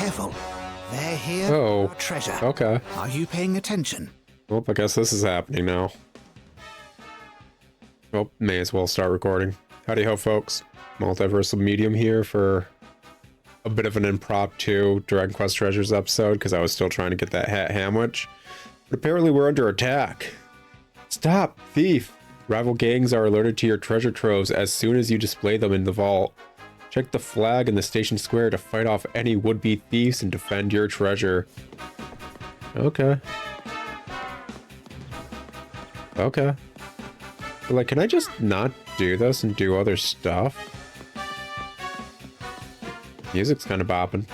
careful. They're here Oh, for treasure. okay. Are you paying attention? Well, I guess this is happening now. Well, may as well start recording. Howdy ho, folks. Multiversal Medium here for a bit of an impromptu Dragon Quest Treasures episode because I was still trying to get that hat hamwich. But apparently we're under attack. Stop, thief! Rival gangs are alerted to your treasure troves as soon as you display them in the vault. Check the flag in the station square to fight off any would-be thieves and defend your treasure. Okay. Okay. But like, can I just not do this and do other stuff? Music's kind of bopping.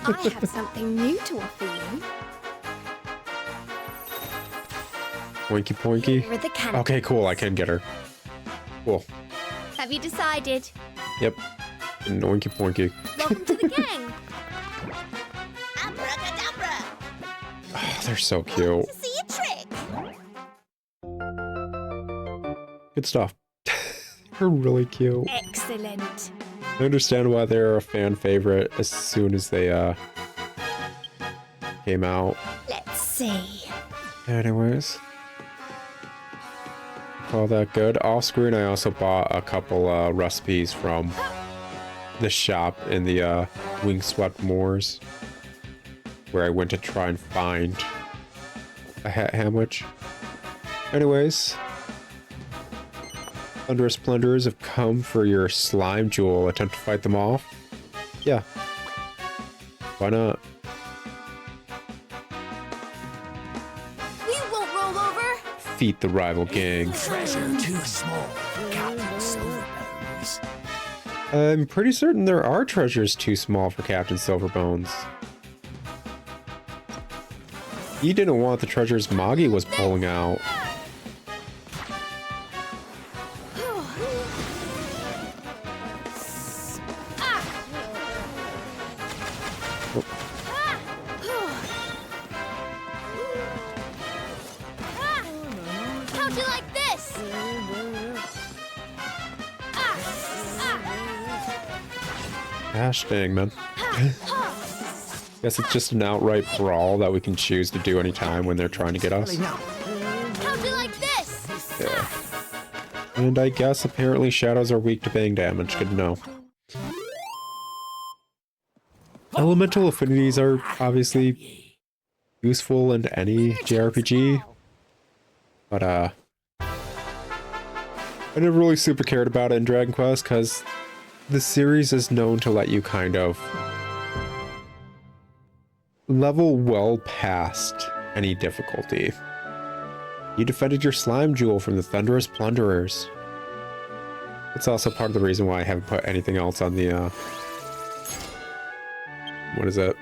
I have something new to offer you. Poinky poinky. Here are the candles. Okay, cool. I can get her. Cool. Have you decided? Yep. And oinky poinky. Welcome to the gang. Abracadabra! Oh, they're so cute. To see a trick! Good stuff. They're really cute. Excellent. I understand why they're a fan favorite as soon as they came out. Let's see. Anyways. All that good. Off screen, I also bought a couple recipes from the shop in the Windswept Moors, where I went to try and find a hat hamwich. Anyways, Thunderous Plunderers have come for your slime jewel. Attempt to fight them off? Yeah. Why not? We won't roll over. Defeat the rival gang. Treasure too small for Captain Silverbones. I'm pretty certain there are treasures too small for Captain Silverbones. He didn't want the treasures Moggy was pulling out. How'd you like this? Gosh dang, man. Guess it's just an outright brawl that we can choose to do anytime when they're trying to get us. How'd you like this? Yeah. And I guess apparently shadows are weak to bang damage. Good to know. Elemental affinities are obviously useful in any JRPG. But I never really super cared about it in Dragon Quest because the series is known to let you kind of level well past any difficulty. You defended your slime jewel from the Thunderous Plunderers. It's also part of the reason why I haven't put anything else on the what is it?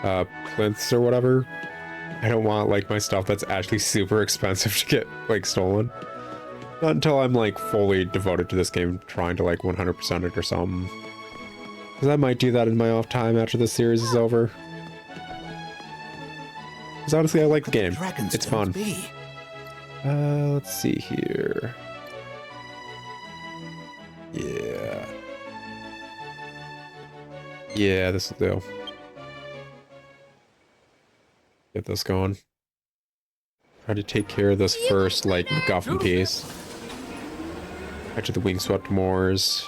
Plinths or whatever. I don't want like my stuff that's actually super expensive to get like stolen. Not until I'm like fully devoted to this game, trying to like 100% it or something. Because I might do that in my off time after this series is over. Because honestly, I like the game. It's fun. Let's see here. Yeah. Yeah, this will do. Get this going. Try to take care of this first, like, McGuffin piece. Head to the Windswept Moors.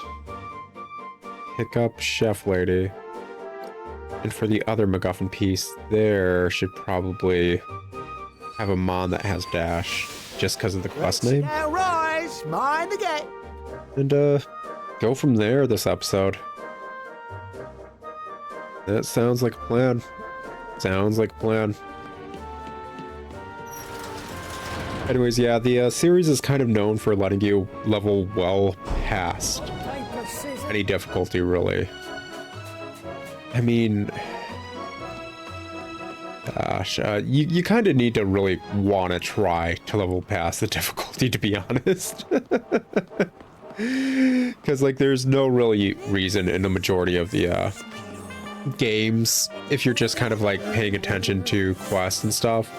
Pick up Chef Lady. And for the other McGuffin piece, there should probably have a mon that has dash, just because of the quest name. Now rise, mind the gate. And go from there this episode. That sounds like a plan. Sounds like a plan. Anyways, yeah, the series is kind of known for letting you level well past any difficulty, really. I mean, gosh, you kind of need to really want to try to level past the difficulty, to be honest. Because, like, there's no really reason in the majority of the games, if you're just kind of, like, paying attention to quests and stuff,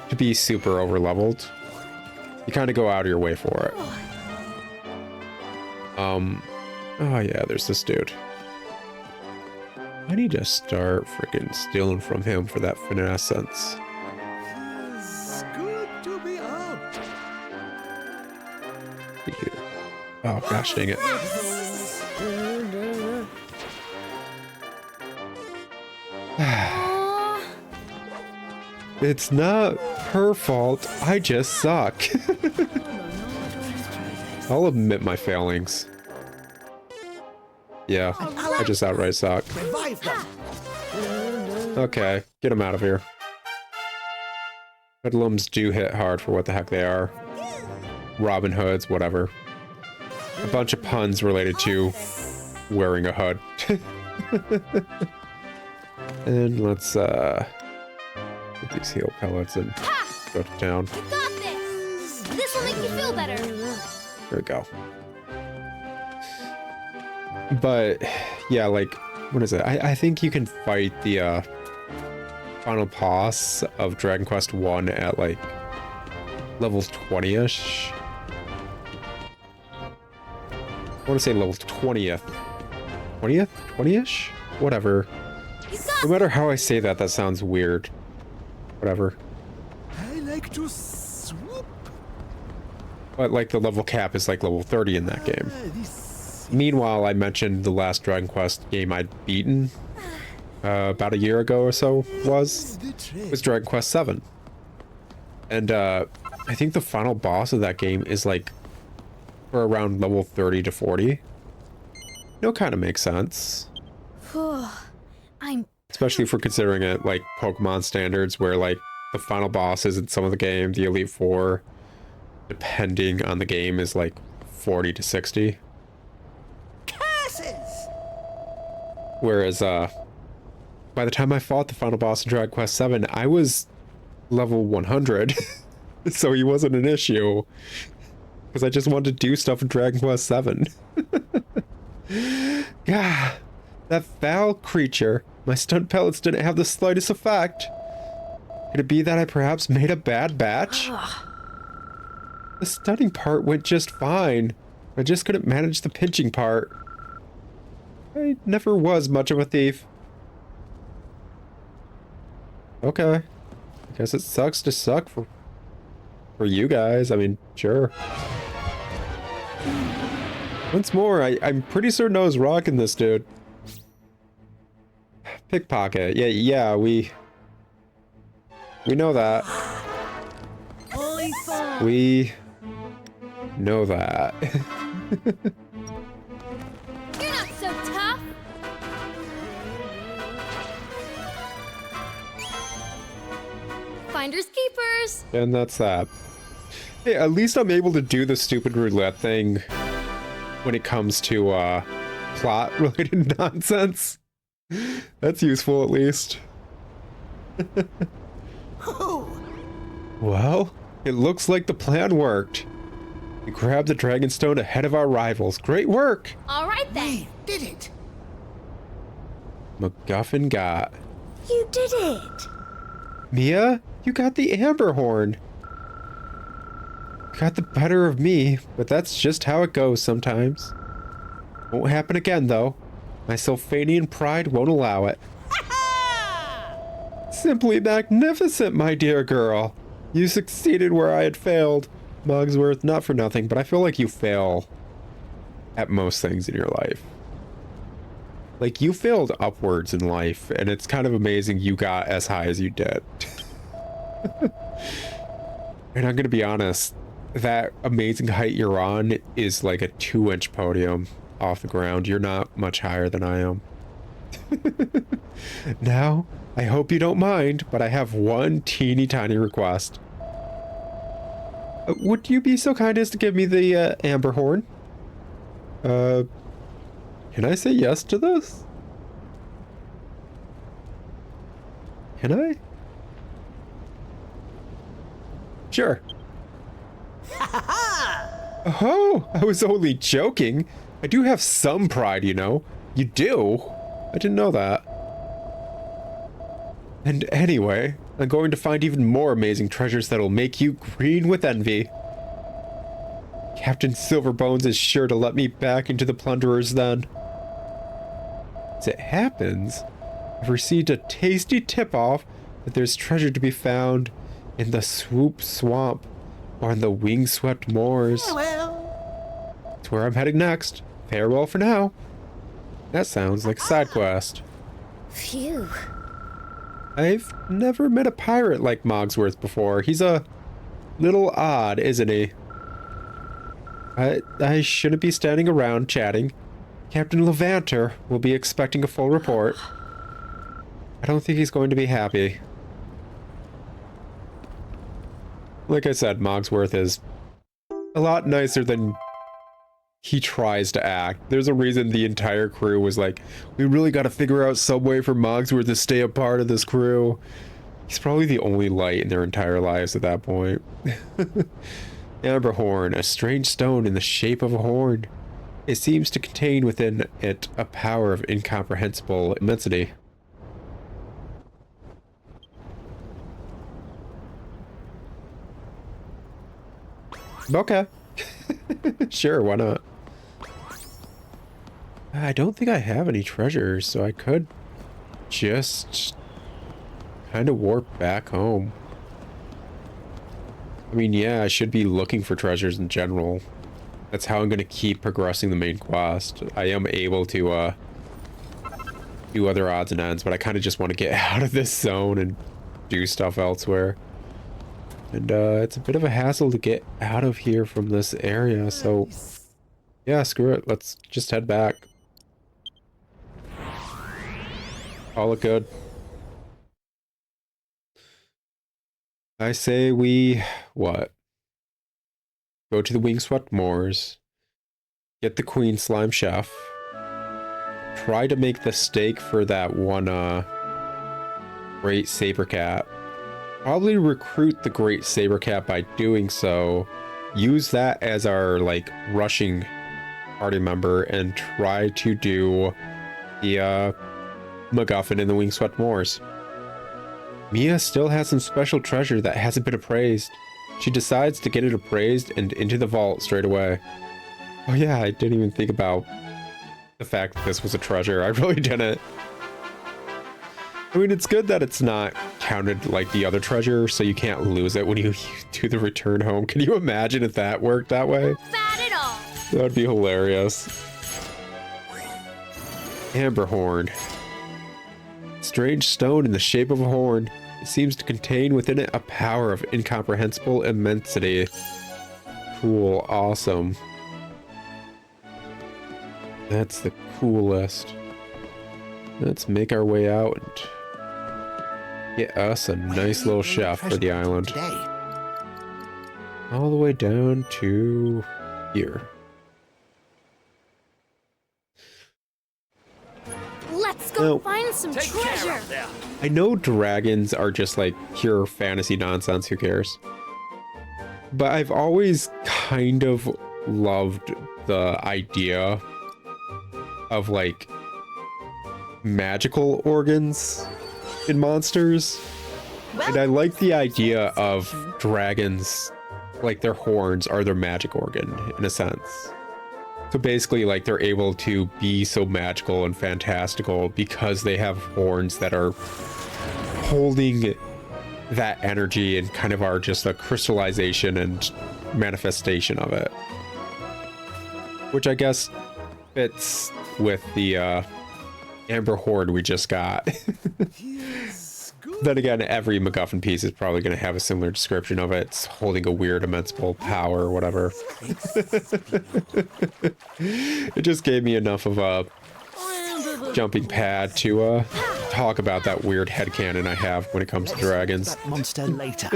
to be super over-leveled. You kind of go out of your way for it. Oh yeah, there's this dude. I need to start freaking stealing from him for that finessence. It's good to be out. Oh gosh dang it. Aw. It's not her fault. I just suck. I'll admit my failings. Yeah, I just outright suck. Revive them. Okay, get him out of here. Hoodlums do hit hard for what the heck they are. Robin Hoods, whatever. A bunch of puns related to wearing a hood. And let's get these heal pellets and go to town. You got this! This will make you feel better. There we go. But yeah, like, what is it? I think you can fight the final boss of Dragon Quest 1 at like level 20-ish. I want to say level 20th. 20th? 20-ish? Whatever. No matter how I say that, that sounds weird. Whatever. I like to swoop. But like the level cap is like level 30 in that game. This Meanwhile, I mentioned the last Dragon Quest game I'd beaten about a year ago or so is the trick. was Dragon Quest 7. And I think the final boss of that game is like for around level 30 to 40. Kind of makes sense. I'm Especially for considering it like Pokemon standards where like the final bosses in some of the game, the Elite Four, depending on the game, is like 40 to 60. Curses! Whereas by the time I fought the final boss in Dragon Quest 7, I was level 100. So he wasn't an issue. Because I just wanted to do stuff in Dragon Quest 7. Yeah, that foul creature. My stunt pellets didn't have the slightest effect. Could it be that I perhaps made a bad batch? The stunning part went just fine. I just couldn't manage the pinching part. I never was much of a thief. Okay. I guess it sucks to suck for you guys. I mean, sure. Once more, I'm pretty certain I was rocking this dude. Pickpocket. Yeah, we know that. We know that. You're not so tough. Finders keepers. And that's that. Hey, at least I'm able to do the stupid roulette thing when it comes to plot-related nonsense. That's useful, at least. Well, it looks like the plan worked. We grabbed the Dragonstone ahead of our rivals. Great work! All right then. We did it. McGuffin got. You did it. Mia, you got the Amber Horn. You got the better of me, but that's just how it goes sometimes. Won't happen again, though. My Sylphanian pride won't allow it. Simply magnificent, my dear girl. You succeeded where I had failed. Mugsworth, not for nothing, but I feel like you fail at most things in your life. Like, you failed upwards in life, and it's kind of amazing you got as high as you did. And I'm gonna be honest, that amazing height you're on is like a 2-inch podium off the ground. You're not much higher than I am. Now, I hope you don't mind, but I have one teeny tiny request. Would you be so kind as to give me the Amber Horn? Can I say yes to this? Can I? Sure. Oh, I was only joking. I do have some pride, you know. You do? I didn't know that. And anyway, I'm going to find even more amazing treasures that'll make you green with envy. Captain Silverbones is sure to let me back into the plunderers then. As it happens, I've received a tasty tip-off that there's treasure to be found in the Swoop Swamp or in the Wing-Swept Moors. Farewell. That's where I'm heading next. Farewell for now. That sounds like a side quest. Phew. I've never met a pirate like Mogsworth before. He's a little odd, isn't he? I shouldn't be standing around chatting. Captain Levanter will be expecting a full report. I don't think he's going to be happy. Like I said, Mogsworth is a lot nicer than he tries to act. There's a reason the entire crew was like, we really got to figure out some way for Mogsworth to stay a part of this crew. He's probably the only light in their entire lives at that point. Amber Horn, a strange stone in the shape of a horn. It seems to contain within it a power of incomprehensible immensity. Okay. Sure, why not? I don't think I have any treasures, so I could just kind of warp back home. I mean, yeah, I should be looking for treasures in general. That's how I'm going to keep progressing the main quest. I am able to do other odds and ends, but I kind of just want to get out of this zone and do stuff elsewhere. And it's a bit of a hassle to get out of here from this area, so yeah, screw it. Let's just head back. All look good. I say we, what? Go to the Wingswept Moors, get the Queen Slime Chef, try to make the steak for that one Great Saber Cat. Probably recruit the Great Saber Cat by doing so. Use that as our like rushing party member and try to do the McGuffin in the Wingswept Moors. Mia still has some special treasure that hasn't been appraised. She decides to get it appraised and into the vault straight away. Oh yeah, I didn't even think about the fact that this was a treasure. I really didn't. I mean, it's good that it's not counted like the other treasure, so you can't lose it when you do the return home. Can you imagine if that worked that way? Bad at all. That would be hilarious. Amber Horn. Strange stone in the shape of a horn. It seems to contain within it a power of incomprehensible immensity. Cool, awesome. That's the coolest. Let's make our way out and get us a nice little chef for the island. Today. All the way down to here. Let's go Now, find some treasure. I know dragons are just like pure fantasy nonsense, who cares? But I've always kind of loved the idea of like magical organs in monsters. And I like the idea of dragons, like their horns are their magic organ in a sense. So basically, like, they're able to be so magical and fantastical because they have horns that are holding that energy and kind of are just a crystallization and manifestation of it. Which I guess fits with the Amber Horn we just got. Then again, every McGuffin piece is probably going to have a similar description of it. It's holding a weird immensible power or whatever. It just gave me enough of a jumping pad to talk about that weird headcanon I have when it comes to dragons. That monster later.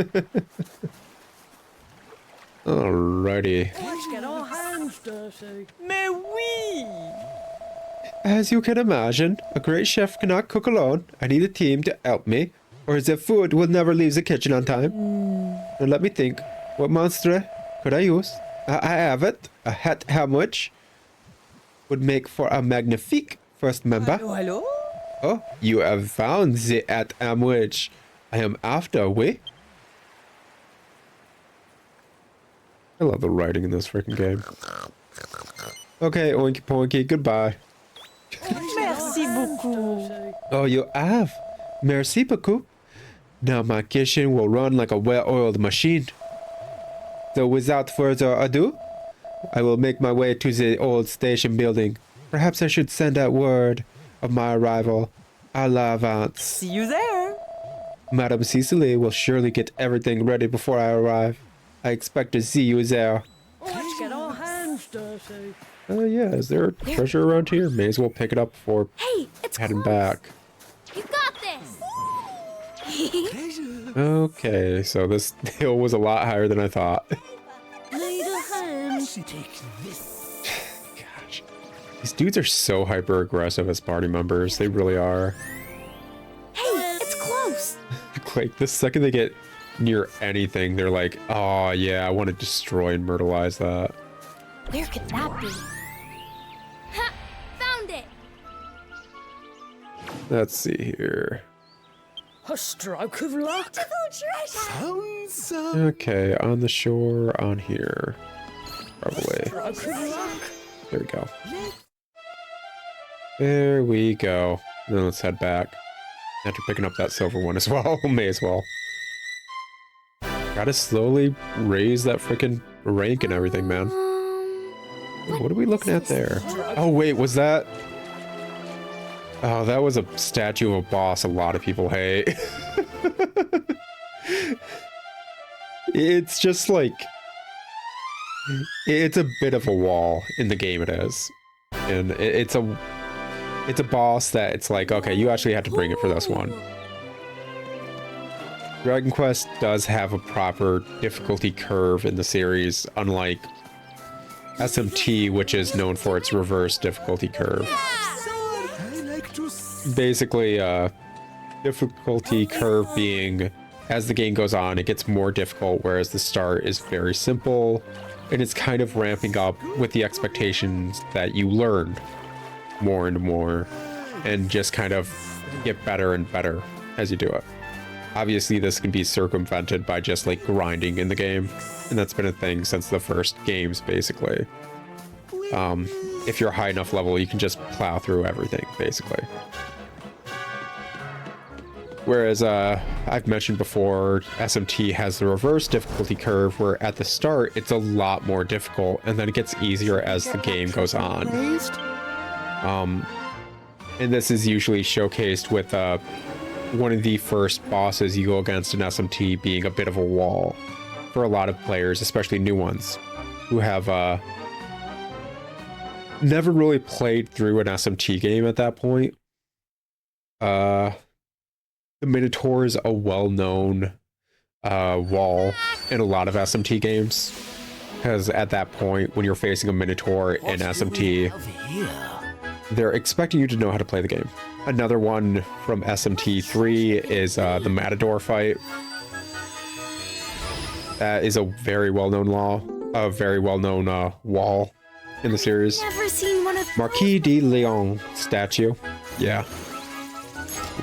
Alrighty. Let's get our hands dirty. Mais oui! As you can imagine, a great chef cannot cook alone. I need a team to help me, or the food will never leave the kitchen on time. Now let me think. What monster could I use? I have it. A het sandwich would make for a magnifique first member. Hello, hello? Oh, you have found the het sandwich I am after, we? I love the writing in this freaking game. Okay, oinky poinky, goodbye. Merci beaucoup. Oh, you have? Merci beaucoup. Now my kitchen will run like a well-oiled machine. So without further ado, I will make my way to the old station building. Perhaps I should send out word of my arrival. À l'avance. See you there. Madame Cecily will surely get everything ready before I arrive. I expect to see you there. Let's get our hands dirty. Yeah, is there treasure around here? May as well pick it up before Hey, it's heading close. back. You got this. Okay, so this hill was a lot higher than I thought. Need a hand. Take this. Gosh. These dudes are so hyper aggressive as party members. They really are. Hey, it's close. Like, the second they get near anything, they're like, oh yeah, I want to destroy and myrtleize that. Where could that be? Ha! Found it. Let's see here. A stroke of luck. Sounds Okay, on the shore, on here. Probably. Stroke of luck. There we go. There we go. Then let's head back. After picking up that silver one as well. May as well. Gotta slowly raise that freaking rank and everything, man. What are we looking at there? Oh, wait, was that... Oh, that was a statue of a boss a lot of people hate. It's just like... It's a bit of a wall in the game, it is. And it's a boss that it's like, okay, you actually have to bring it for this one. Dragon Quest does have a proper difficulty curve in the series, unlike SMT, which is known for its reverse difficulty curve. I like to Basically, difficulty curve being, as the game goes on, it gets more difficult, whereas the start is very simple, and it's kind of ramping up with the expectations that you learn more and more, and just kind of get better and better as you do it. Obviously, this can be circumvented by just like grinding in the game, and that's been a thing since the first games, basically. If you're a high enough level, you can just plow through everything, basically. Whereas, I've mentioned before, SMT has the reverse difficulty curve, where at the start, it's a lot more difficult, and then it gets easier as the game goes on. And this is usually showcased with, one of the first bosses you go against in SMT being a bit of a wall for a lot of players, especially new ones, who have, never really played through an SMT game at that point. The Minotaur is a well-known wall in a lot of SMT games, because at that point, when you're facing a Minotaur in SMT, they're expecting you to know how to play the game. Another one from SMT 3 is the Matador fight. That is a very well-known wall in the series. Never seen one of Marquis de Leon statue. Yeah.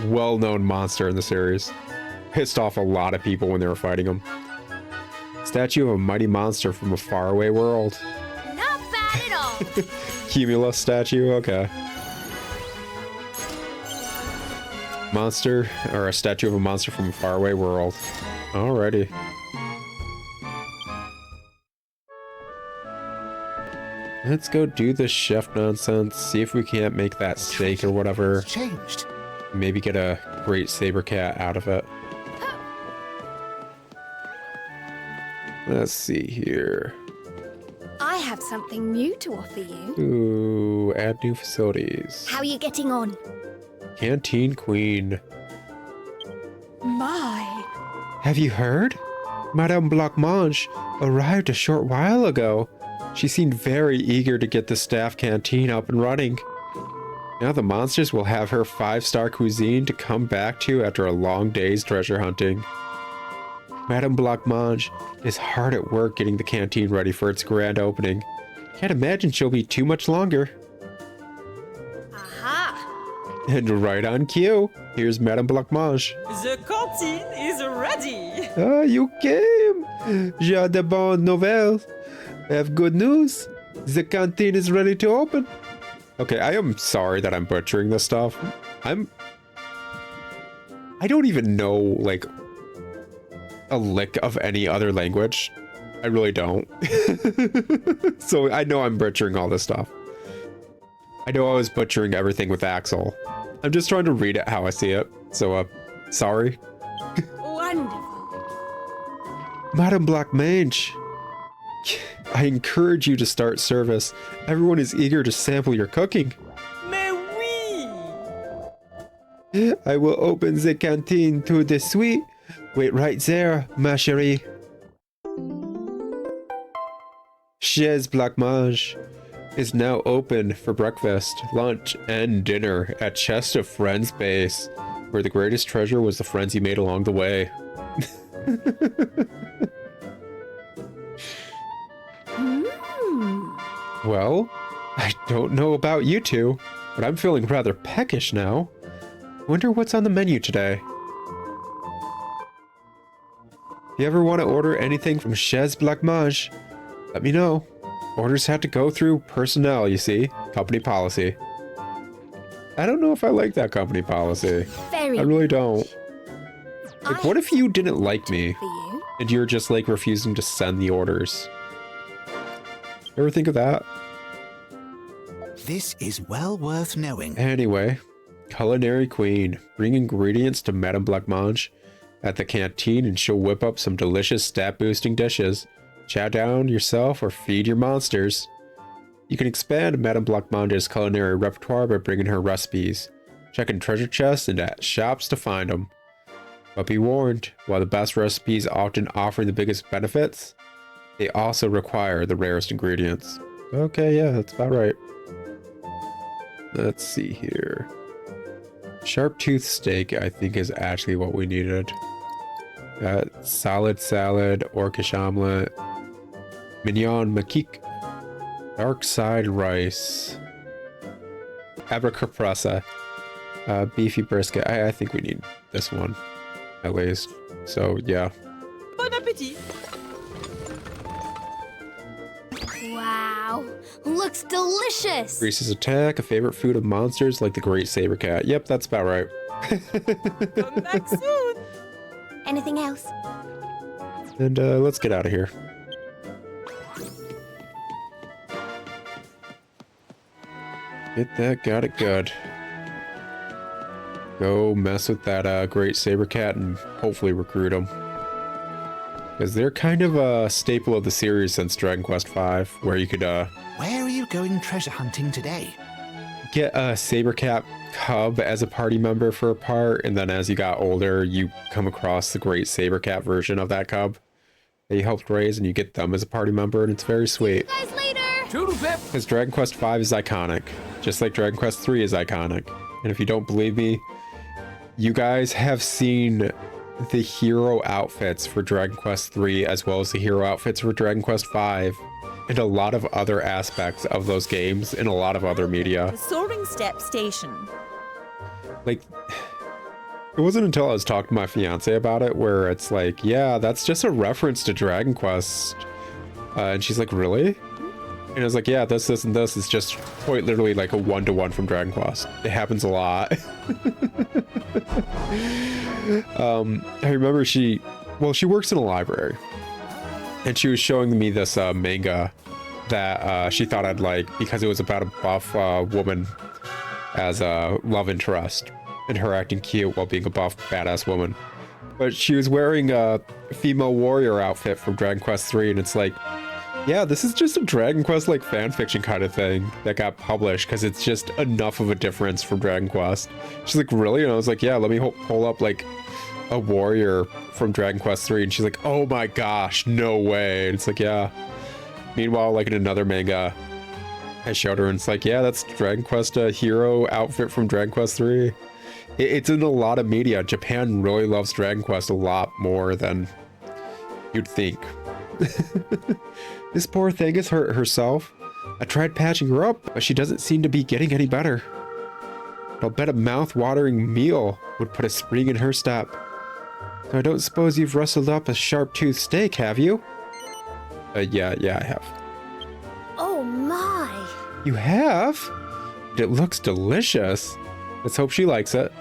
Well-known monster in the series. Pissed off a lot of people when they were fighting him. Statue of a mighty monster from a faraway world. Not bad at all. Cumulus statue, okay. Monster, or a statue of a monster from a faraway world. Alrighty. Let's go do this chef nonsense, see if we can't make that steak or whatever. Changed. Maybe get a great saber cat out of it. Let's see here. I have something new to offer you. Ooh, add new facilities. How are you getting on? Canteen Queen. My. Have you heard? Madame Blancmange arrived a short while ago. She seemed very eager to get the staff canteen up and running. Now the monsters will have her 5-star cuisine to come back to after a long day's treasure hunting. Madame Blancmange is hard at work getting the canteen ready for its grand opening. Can't imagine she'll be too much longer. Aha! And right on cue, here's Madame Blancmange. The canteen is ready. Ah, you came! J'ai de bonnes nouvelles. I have good news. The canteen is ready to open. Okay, I am sorry that I'm butchering this stuff. I don't even know, like, a lick of any other language. I really don't. So I know I'm butchering all this stuff. I know I was butchering everything with Axel. I'm just trying to read it how I see it. So, sorry. Wonderful. Madam Black Mage, I encourage you to start service. Everyone is eager to sample your cooking. Mais oui. I will open the canteen to the suite. Wait right there, ma chérie. Chez Black Mage is now open for breakfast, lunch, and dinner at Chest of Friends base, where the greatest treasure was the friends you made along the way. Well, I don't know about you two, but I'm feeling rather peckish now. Wonder what's on the menu today. If you ever want to order anything from Chez Black Mage, let me know. Orders have to go through personnel, you see. Company policy. I don't know if I like that company policy. Very I really don't. Like, I what if you didn't like me for you. and you're just like refusing to send the orders? Ever think of that? This is well worth knowing. Anyway, Culinary Queen, bring ingredients to Madame Black Mange at the canteen and she'll whip up some delicious stat-boosting dishes. Chow down yourself or feed your monsters. You can expand Madame Black Mange's culinary repertoire by bringing her recipes. Check in treasure chests and at shops to find them. But be warned, while the best recipes often offer the biggest benefits, they also require the rarest ingredients. Okay, yeah, that's about right. Let's see here. Sharp tooth steak, I think, is actually what we needed. Got solid salad, orcish omelet, mignon maquique, dark side rice, abracapressa, beefy brisket. I think we need this one, at least. So, yeah. Bon appétit. Wow, looks delicious. Reese's Attack, a favorite food of monsters like the Great Saber Cat. Yep, that's about right. Come back soon. Anything else? And let's get out of here. Get that, got it good. Go mess with that Great Saber Cat and hopefully recruit him. Because they're kind of a staple of the series since Dragon Quest V, where you could Where are you going treasure hunting today? get a Saber Cat cub as a party member for a part, and then as you got older, you come across the Great Saber Cat version of that cub that you helped raise, and you get them as a party member, and it's very sweet. Guys, later. Toodle pip. Because Dragon Quest V is iconic, just like Dragon Quest III is iconic. And if you don't believe me, you guys have seen the hero outfits for Dragon Quest III as well as the hero outfits for Dragon Quest V and a lot of other aspects of those games in a lot of other media. The Soaring Step Station. Like, it wasn't until I was talking to my fiance about it where it's like, yeah, that's just a reference to Dragon Quest. And she's like, really? And I was like, yeah, this, and this is just quite literally like a one-to-one from Dragon Quest. It happens a lot. I remember she works in a library. And she was showing me this manga that she thought I'd like because it was about a buff woman as a love interest and her acting cute while being a buff badass woman. But she was wearing a female warrior outfit from Dragon Quest III, and it's like, yeah, this is just a Dragon Quest like fan fiction kind of thing that got published because it's just enough of a difference from Dragon Quest. She's like, really? And I was like, yeah, let me pull up like a warrior from Dragon Quest III, and she's like, oh my gosh, no way. And it's like, yeah. Meanwhile, like in another manga, I showed her and it's like, yeah, that's Dragon Quest hero outfit from Dragon Quest III. It's in a lot of media. Japan really loves Dragon Quest a lot more than you'd think. This poor thing is hurt herself. I tried patching her up, but she doesn't seem to be getting any better. I'll bet a mouth-watering meal would put a spring in her step. So I don't suppose you've rustled up a sharp-toothed steak, have you? Yeah, I have. Oh my. You have? It looks delicious. Let's hope she likes it.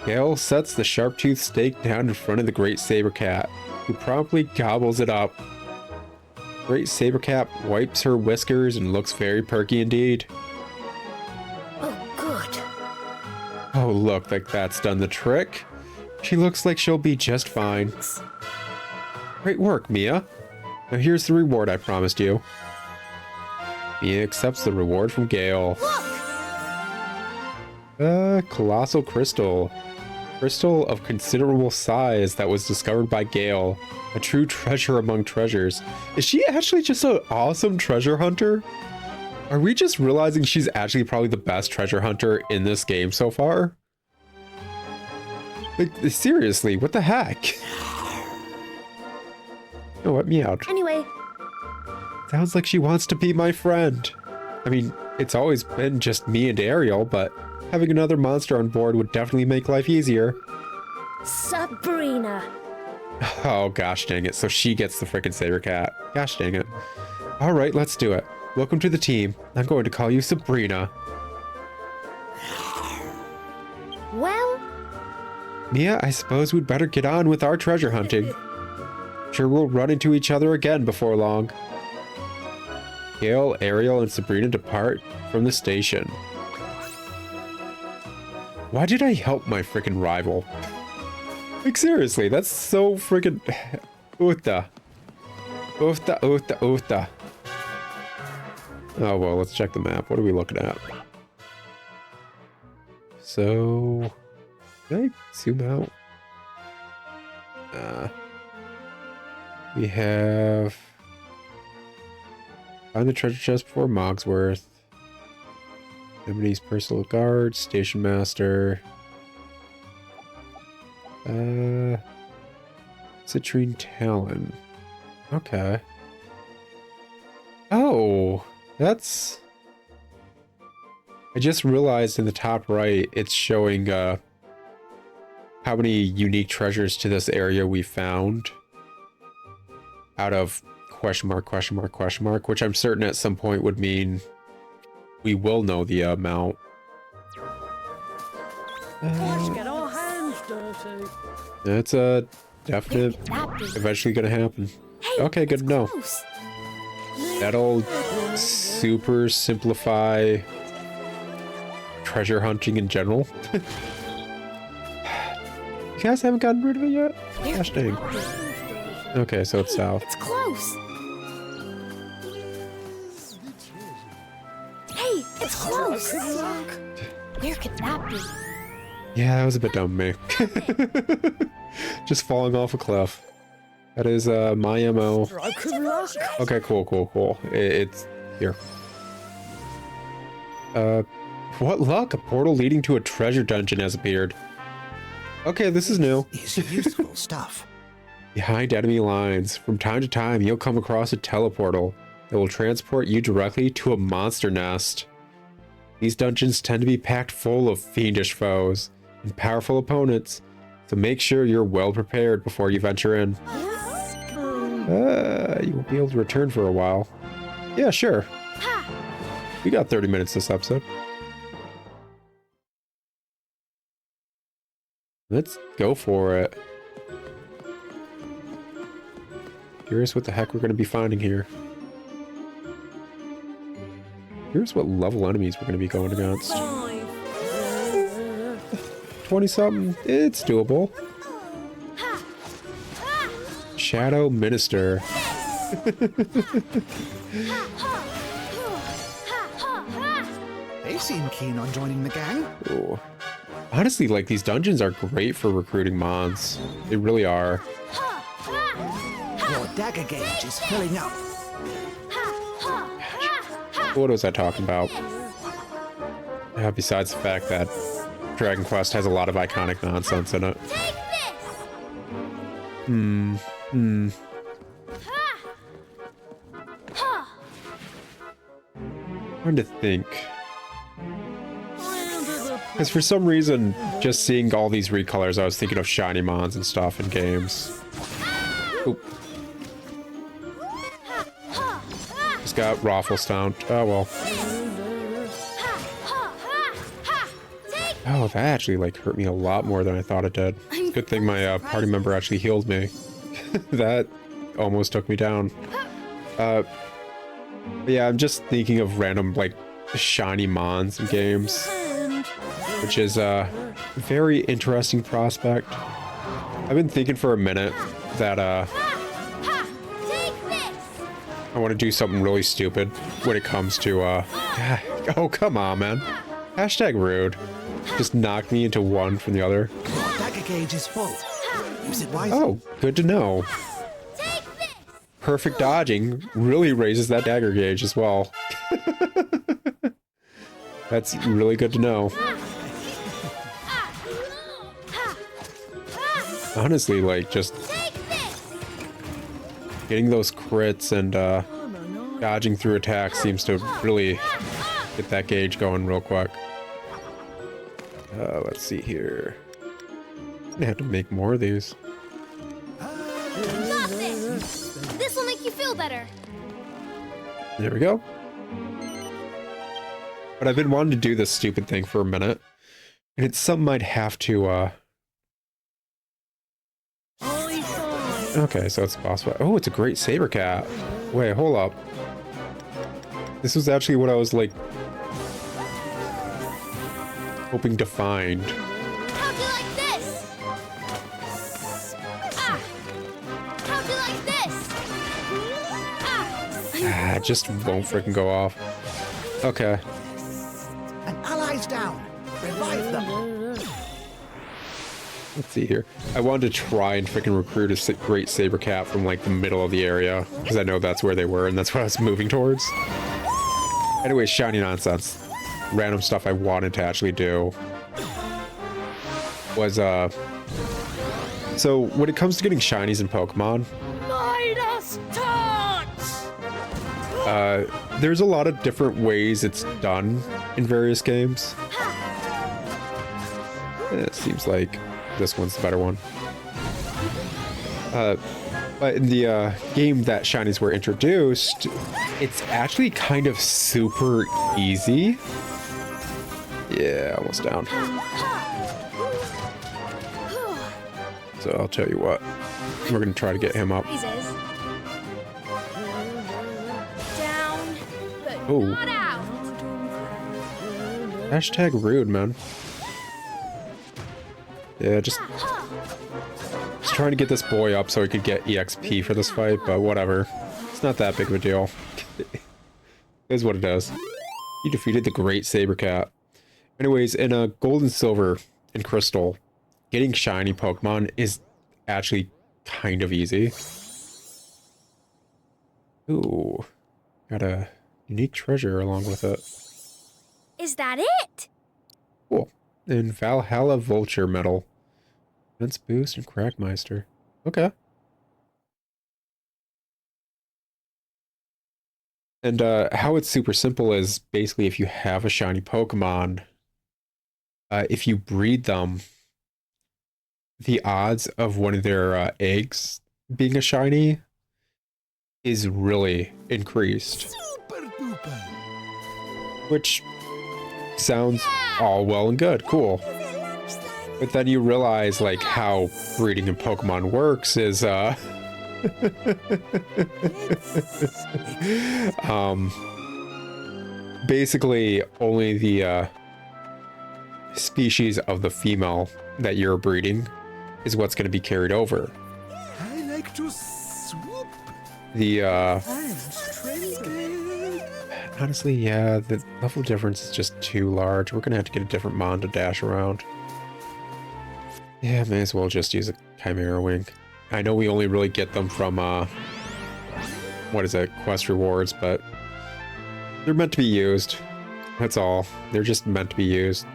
Gale sets the sharp-toothed steak down in front of the Great Saber Cat, who promptly gobbles it up. Great Saber Cat wipes her whiskers and looks very perky indeed. Oh, good. Oh, look, like that's done the trick. She looks like she'll be just fine. Great work, Mia. Now here's the reward I promised you. Mia accepts the reward from Gale. Colossal crystal. Crystal of considerable size that was discovered by Gale. A true treasure among treasures. Is she actually just an awesome treasure hunter? Are we just realizing she's actually probably the best treasure hunter in this game so far? Like, seriously, what the heck? No, let me out. Anyway, Sounds like she wants to be my friend. I mean, it's always been just me and Ariel, but having another monster on board would definitely make life easier. Sabrina. Oh, gosh dang it. So she gets the frickin' Saber Cat. Gosh dang it. All right, let's do it. Welcome to the team. I'm going to call you Sabrina. Well, Mia, I suppose we'd better get on with our treasure hunting. Sure we'll run into each other again before long. Gale, Ariel, and Sabrina depart from the station. Why did I help my frickin' rival? Like, seriously, that's so frickin' Uta. Uta, Uta, Uta. Oh, well, let's check the map. What are we looking at? So... Can I zoom out? We have... Find the treasure chest before Mogsworth. Amity's personal guard, station master. Citrine Talon. Okay. Oh, that's... I just realized in the top right, it's showing how many unique treasures to this area we found. Out of question mark, question mark, question mark, which I'm certain at some point would mean we will know the amount. Let's get our hands dirty. That's a definite, eventually gonna happen. hey, Okay, good to know. close. That'll super simplify treasure hunting in general. You guys haven't gotten rid of it yet? Gosh dang. Okay, so it's south. It's close. Hey, it's close. Where could that be? Yeah, that was a bit dumb of me. Just falling off a cliff. That is my MO. Stroke of luck. Okay, cool. It's here. What luck? A portal leading to a treasure dungeon has appeared. Okay, this is new. Is useful stuff. Behind enemy lines, from time to time, you'll come across a teleportal that will transport you directly to a monster nest. These dungeons tend to be packed full of fiendish foes and powerful opponents, so make sure you're well prepared before you venture in. You won't be able to return for a while. Yeah, sure. We got 30 minutes this episode. Let's go for it. Curious what the heck we're going to be finding here. Here's what level enemies we're going to be going against. 20-something. It's doable. Shadow Minister. They seem keen on joining the gang. Ooh. Honestly, like, these dungeons are great for recruiting mons. They really are. Your dagger gauge is filling up. What was I talking about? Besides the fact that Dragon Quest has a lot of iconic nonsense in it. Trying to think. Because for some reason, just seeing all these recolors, I was thinking of shiny mons and stuff in games. Oop. Just got Raffle stomped. Oh well. Oh, that actually like hurt me a lot more than I thought it did. Good thing my party member actually healed me. That almost took me down. But yeah, I'm just thinking of random like shiny mons in games, which is a very interesting prospect. I've been thinking for a minute that I want to do something really stupid when it comes to oh come on, man. Hashtag rude. Just knocked me into one from the other. Dagger gauge is full. Use it wisely. Oh, good to know. Perfect dodging really raises that dagger gauge as well. That's really good to know. Honestly, like, just getting those crits and dodging through attacks seems to really get that gauge going real quick. Let's see here. I'm gonna have to make more of these. Got this! This will make you feel better. There we go. But I've been wanting to do this stupid thing for a minute. And it's something I'd have to, Okay, so it's a boss fight. Oh, it's a great saber cat. Wait, hold up. This was actually what I was, like, hoping to find. How'd you like this? How'd you like this? It just won't freaking go off. Okay. An ally's down. Revive them. Let's see here. I wanted to try and freaking recruit a great saber cat from like the middle of the area because I know that's where they were and that's what I was moving towards. Anyway, shiny nonsense. Random stuff I wanted to actually do was so when it comes to getting shinies in Pokemon, Midas touch! there's a lot of different ways it's done in various games. It seems like this one's the better one. But in the game that shinies were introduced, it's actually kind of super easy. Yeah, almost down. So I'll tell you what, we're gonna try to get him up. Down, but Oh. not out. Hashtag rude, man. Yeah, just trying to get this boy up so he could get EXP for this fight, but whatever. It's not that big of a deal. It is what it is. He defeated the Great Saber Cat. Anyways, in Gold and Silver and Crystal, getting shiny Pokemon is actually kind of easy. Ooh, got a unique treasure along with it. Is that it? Cool. And Valhalla Vulture Medal. Defense Boost and Crackmeister. Okay. And how it's super simple is basically if you have a shiny Pokemon, if you breed them, the odds of one of their eggs being a shiny is really increased. Super duper. Which sounds all well and good. Cool. But then you realize, like, how breeding in Pokemon works is, basically only the, species of the female that you're breeding is what's going to be carried over. I like to swoop The, and strength. honestly, yeah, the level difference is just too large. We're going to have to get a different mon to dash around. Yeah, may as well just use a Chimera Wing. I know we only really get them from, what is it, quest rewards, but they're meant to be used. That's all. They're just meant to be used.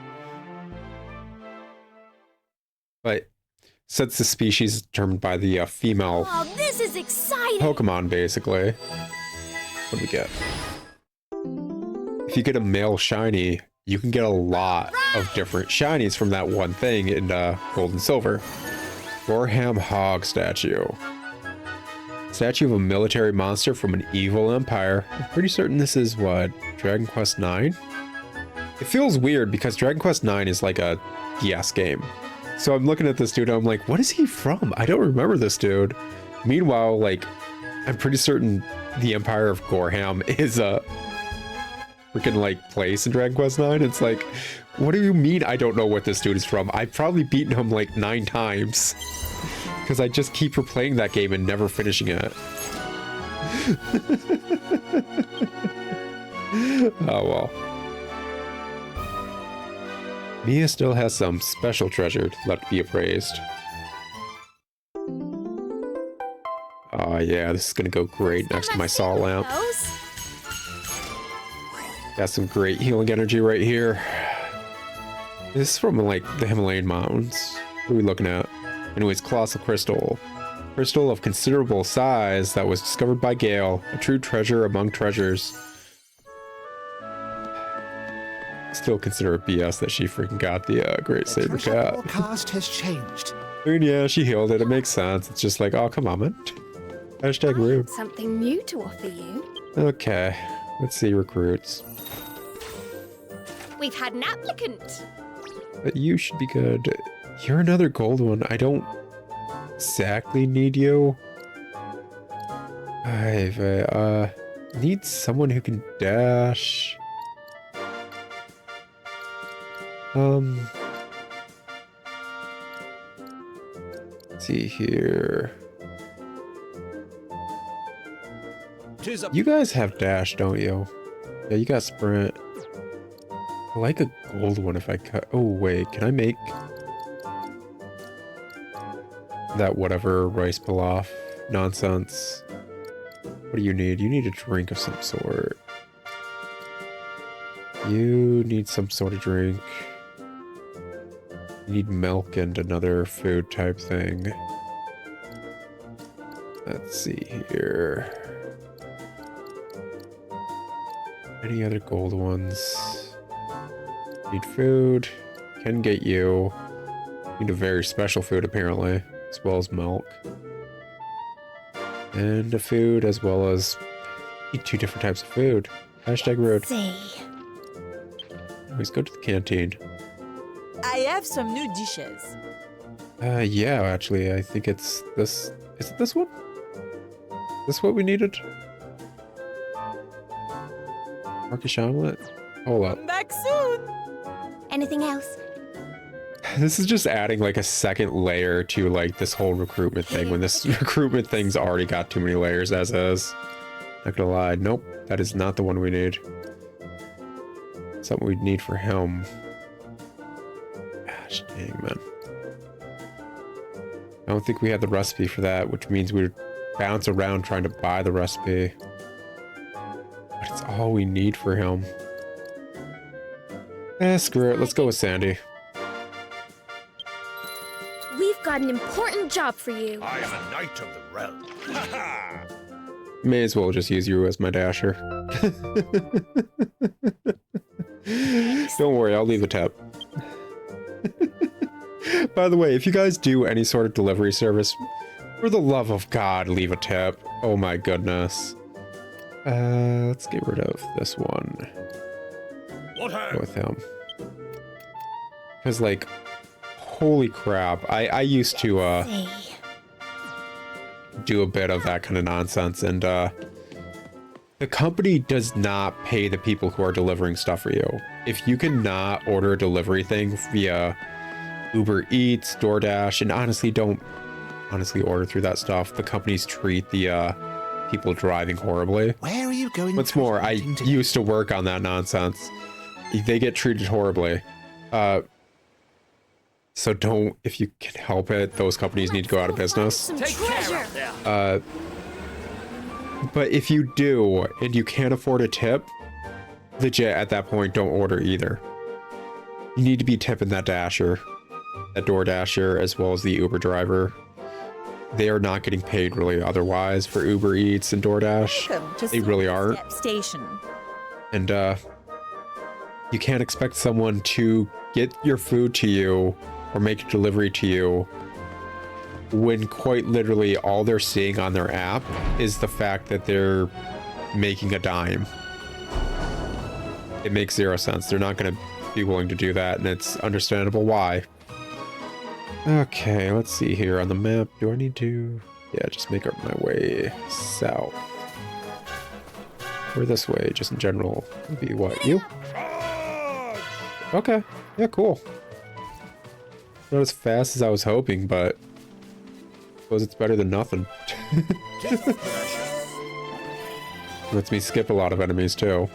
But since the species is determined by the female Oh, this is exciting. Pokemon, basically, what do we get? If you get a male shiny, you can get a lot of different shinies from that one thing in Gold and Silver. Gorham Hog Statue. Statue of a military monster from an evil empire. I'm pretty certain this is, what, Dragon Quest IX? It feels weird because Dragon Quest IX is like a DS game. So I'm looking at this dude and I'm like, what is he from? I don't remember this dude. Meanwhile, like, I'm pretty certain the Empire of Gorham is a freaking like place in Dragon Quest IX. It's like, what do you mean I don't know what this dude is from? I've probably beaten him like 9 times because I just keep replaying that game and never finishing it. Oh well. Mia still has some special treasure left to be appraised. Oh yeah, this is gonna go great next to my saw lamp. Got some great healing energy right here. This is from like the Himalayan mountains. What are we looking at? Anyways, colossal crystal. Crystal of considerable size that was discovered by Gale. A true treasure among treasures. Still consider it BS that she freaking got the Great Saber Cat. Forecast has changed. I mean, yeah, she healed it. It makes sense. It's just like, oh, come on, man. Hashtag rude. Something new to offer you. Okay, let's see recruits. We've had an applicant. But you should be good. You're another gold one. I don't exactly need you. I need someone who can dash. Let's see here. You guys have dash, don't you? Yeah, you got sprint. I like a gold one if I cut. Oh, wait, can I make that whatever rice pilaf nonsense? What do you need? You need a drink of some sort. You need some sort of drink. You need milk and another food type thing. Let's see here. Any other gold ones? Need food. Can get you. Need a very special food apparently, as well as milk. And a food as well as need 2 different types of food. Hashtag rude. See. Always go to the canteen. I have some new dishes. Yeah, actually, I think it's this. Is it this one? This what we needed? Markish omelet? Hold up. Come back soon. Anything else? This is just adding like a second layer to like this whole recruitment thing when this recruitment thing's already got too many layers as is. Not gonna lie. Nope, that is not the one we need. Something we'd need for him. Gosh dang, man. I don't think we had the recipe for that, which means we'd bounce around trying to buy the recipe. But it's all we need for him. Screw it. Let's go with Sandy. We've got an important job for you. I am a knight of the realm. Ha ha! May as well just use you as my dasher. Don't worry, I'll leave a tip. By the way, if you guys do any sort of delivery service, for the love of God, leave a tip. Oh my goodness. Let's get rid of this one. Go with him. Because, like, holy crap. I used to do a bit of that kind of nonsense, and the company does not pay the people who are delivering stuff for you. If you cannot order a delivery thing via Uber Eats, DoorDash, and honestly don't order through that stuff, the companies treat the people driving horribly. Where are you going? What's more, I used to work on that nonsense. They get treated horribly. So don't, if you can help it, those companies need to go out of business. Some treasure. But if you do, and you can't afford a tip, legit at that point, don't order either. You need to be tipping that Dasher, that DoorDasher, as well as the Uber driver. They are not getting paid really otherwise for Uber Eats and DoorDash. They really aren't. Station. And you can't expect someone to get your food to you or make a delivery to you when quite literally all they're seeing on their app is the fact that they're making a dime. it makes zero sense. They're not going to be willing to do that, and it's understandable why. Okay, let's see here on the map. Do I need to... Yeah, just make up my way south. Or this way, just in general. Would be what, you? Okay, yeah, cool. Not as fast as I was hoping, but I suppose it's better than nothing. Lets me skip a lot of enemies too.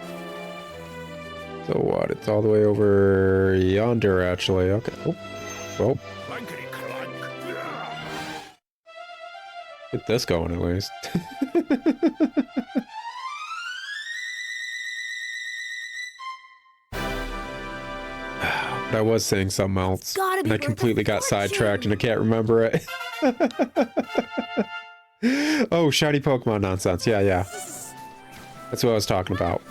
So what? It's all the way over yonder, actually. Okay. Oh. Well. Get this going at least. But I was saying something else, and I completely got sidetracked, and I can't remember it. Oh, shiny Pokemon nonsense. Yeah, yeah. That's what I was talking about.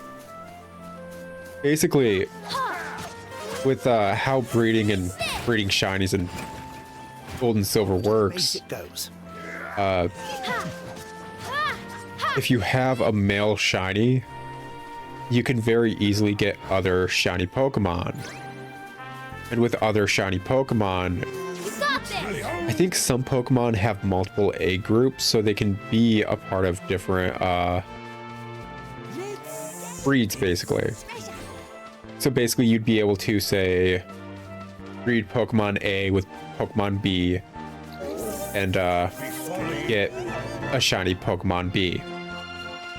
Basically, with how breeding shinies and gold and silver works, if you have a male shiny, you can very easily get other shiny Pokemon. And with other shiny Pokemon, I think some Pokemon have multiple egg groups, so they can be a part of different breeds, basically. So basically, you'd be able to, say, breed Pokemon A with Pokemon B, and get a shiny Pokemon B.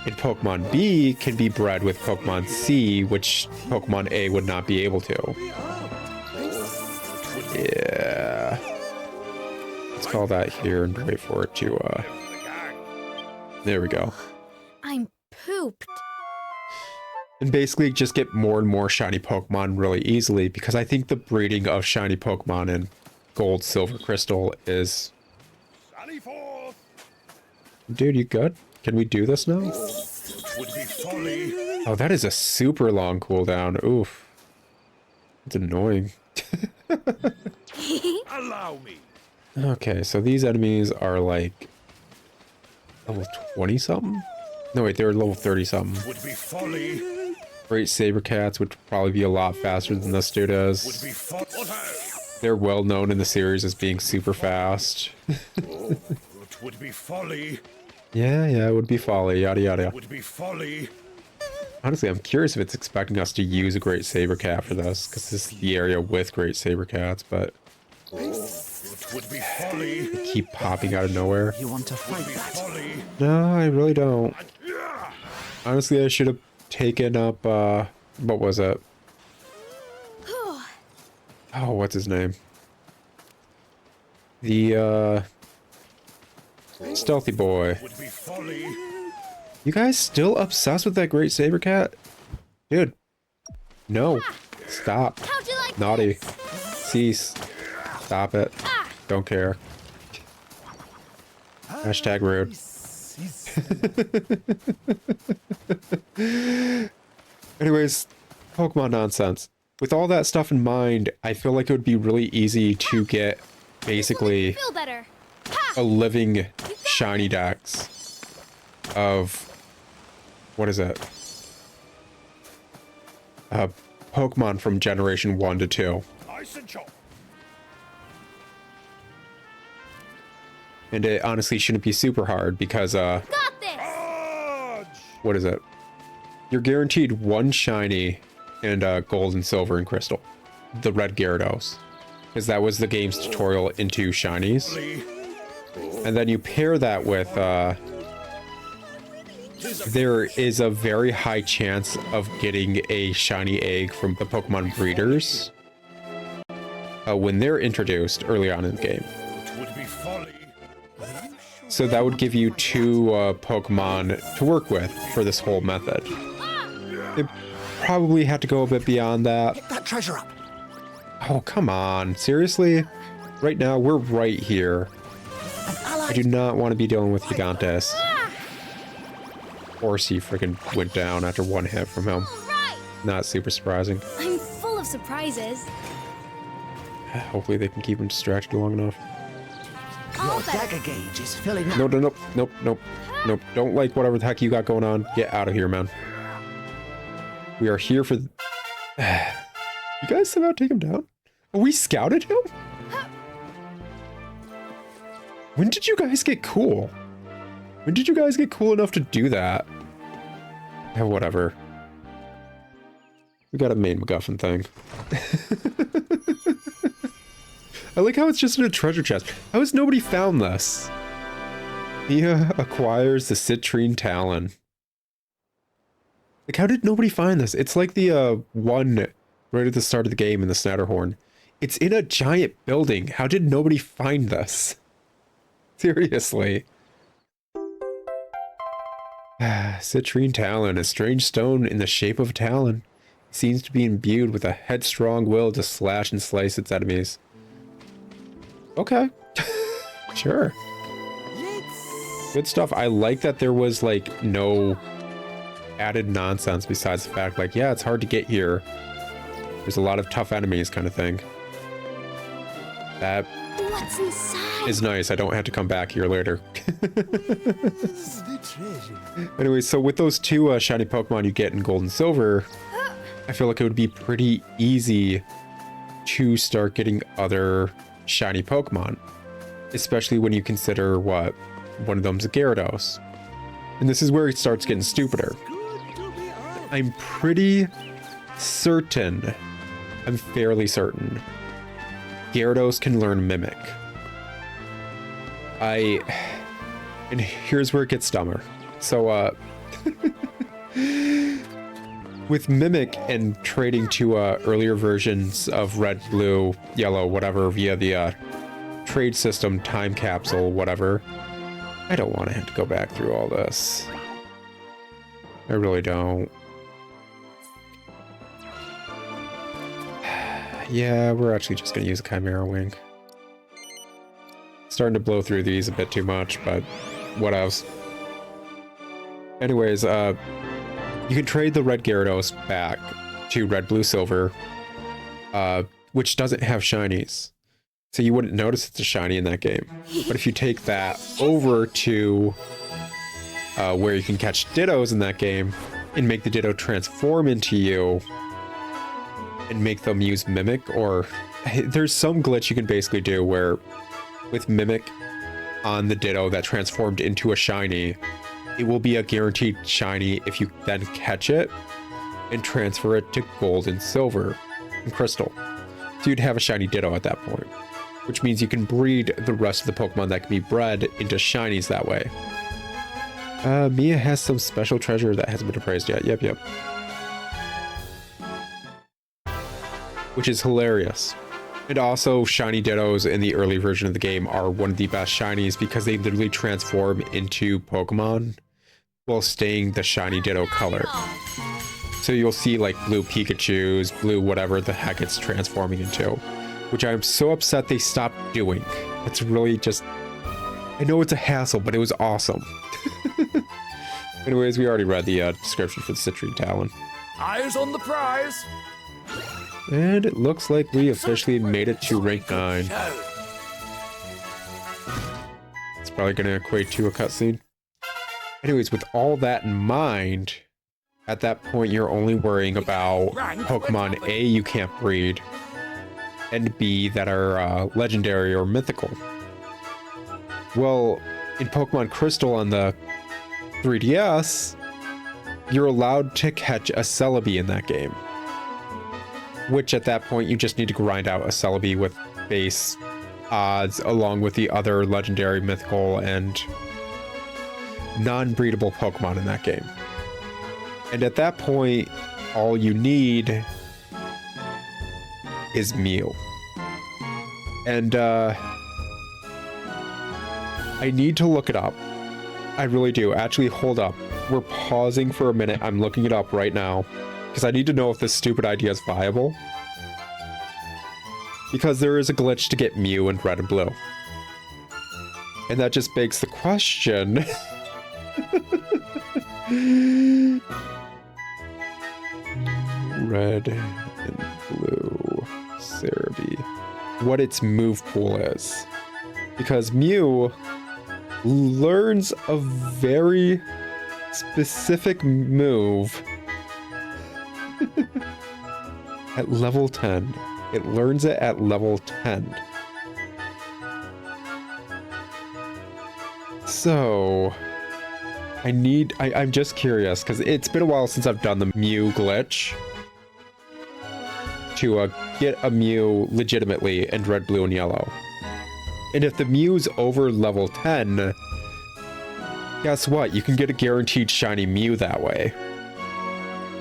And Pokemon B can be bred with Pokemon C, which Pokemon A would not be able to. Yeah. Let's call that here and wait for it to, there we go. I'm pooped. And basically just get more and more shiny Pokemon really easily, because I think the breeding of shiny Pokemon in Gold, Silver, Crystal is... Dude, you good? Can we do this now? Oh, that is a super long cooldown. Oof. It's annoying. Allow me. Okay, so these enemies are like level 20 something? No, wait, they're level 30 something. Would be folly. Great Saber Cats would probably be a lot faster than this dude is. Would be They're well known in the series as being super fast. It would be folly. Yeah, it would be folly, yada yada. Would be folly. Honestly, I'm curious if it's expecting us to use a Great Saber Cat for this, because this is the area with Great Saber Cats, but It would be folly. they keep popping out of nowhere. You want to Would be fight that? folly. No, I really don't. Honestly, I should have taken up, what was it? Oh, what's his name? The, Stealthy Boy. Would be folly. You guys still obsessed with that Great Saber Cat? Dude. No. Stop. How'd you like Naughty. this? Cease. Stop it. Don't care. Hashtag rude. Anyways, Pokemon nonsense. With all that stuff in mind, I feel like it would be really easy to get basically Feel better. a living shiny dex of, what is it? Pokemon from generation 1 to 2. Nice and chop. And it honestly shouldn't be super hard because, Got this. Charge. what is it? You're guaranteed one shiny and gold and silver and crystal. The red Gyarados. Because that was the game's tutorial into shinies. And then you pair that with, there is a very high chance of getting a shiny egg from the Pokemon breeders when they're introduced early on in the game. It would be folly. So that would give you two Pokemon to work with for this whole method. They probably had to go a bit beyond that. Pick that treasure up. Oh, come on. Seriously? Right now, we're right here. An ally. I do not want to be dealing with Gigantes. Or he freaking went down after one hit from him. Right. Not super surprising. I'm full of surprises. Hopefully they can keep him distracted long enough. All Your better. dagger gauge is filling up. Nope. Don't like whatever the heck you got going on. Get out of here, man. We are here for You guys somehow take him down? Oh, we scouted him? When did you guys get cool? When did you guys get cool enough to do that? Yeah, whatever. We got a main McGuffin thing. I like how it's just in a treasure chest. How has nobody found this? Mia acquires the citrine talon. Like, how did nobody find this? It's like the one right at the start of the game in the Snatterhorn. It's in a giant building. How did nobody find this? Seriously. Citrine talon, a strange stone in the shape of a talon. It seems to be imbued with a headstrong will to slash and slice its enemies. Okay. Sure. Good stuff. I like that there was, like, no added nonsense besides the fact, like, yeah, it's hard to get here. There's a lot of tough enemies kind of thing. That What's inside? is nice. I don't have to come back here later. Anyway, so with those two shiny Pokemon you get in Gold and Silver, I feel like it would be pretty easy to start getting other shiny Pokemon. Especially when you consider what one of them's a Gyarados. And this is where it starts getting stupider. I'm pretty certain, I'm fairly certain, Gyarados can learn Mimic. And here's where it gets dumber. So, with Mimic and trading to earlier versions of Red, Blue, Yellow, whatever, via the trade system, time capsule, whatever, I don't want to have to go back through all this. I really don't. Yeah, we're actually just going to use a Chimera Wing. Starting to blow through these a bit too much, but what else? Anyways, you can trade the Red Gyarados back to Red, Blue, Silver, which doesn't have shinies. So you wouldn't notice it's a shiny in that game. But if you take that over to where you can catch Dittos in that game and make the Ditto transform into you and make them use Mimic, or there's some glitch you can basically do where with Mimic on the Ditto that transformed into a shiny, it will be a guaranteed shiny if you then catch it and transfer it to Gold and Silver and Crystal. So you'd have a shiny Ditto at that point, which means you can breed the rest of the Pokemon that can be bred into shinies that way. Mia has some special treasure that hasn't been appraised yet. Yep. Which is hilarious. And also, shiny Dittos in the early version of the game are one of the best shinies because they literally transform into Pokemon while staying the shiny Ditto color. So you'll see like blue Pikachus, blue whatever the heck it's transforming into, which I'm so upset they stopped doing. It's really just, I know it's a hassle, but it was awesome. Anyways, we already read the description for the Citrine Talon. Eyes on the prize. And it looks like we officially made it to rank 9. It's probably going to equate to a cutscene. Anyways, with all that in mind, at that point you're only worrying about Pokemon A you can't breed, and B that are legendary or mythical. Well, in Pokemon Crystal on the 3DS, you're allowed to catch a Celebi in that game. Which at that point you just need to grind out a Celebi with base odds along with the other legendary, mythical, and non-breedable Pokemon in that game. And at that point, all you need is Mew. And I need to look it up. I really do. Actually, hold up. We're pausing for a minute. I'm looking it up right now. Because I need to know if this stupid idea is viable. Because there is a glitch to get Mew in Red and Blue. And that just begs the question. Red and Blue Cerebi. What its move pool is. Because Mew learns a very specific move At level 10. It learns it at level 10. So... I'm just curious, because it's been a while since I've done the Mew glitch. To get a Mew legitimately in red, blue, and yellow. And if the Mew's over level 10, guess what? You can get a guaranteed shiny Mew that way.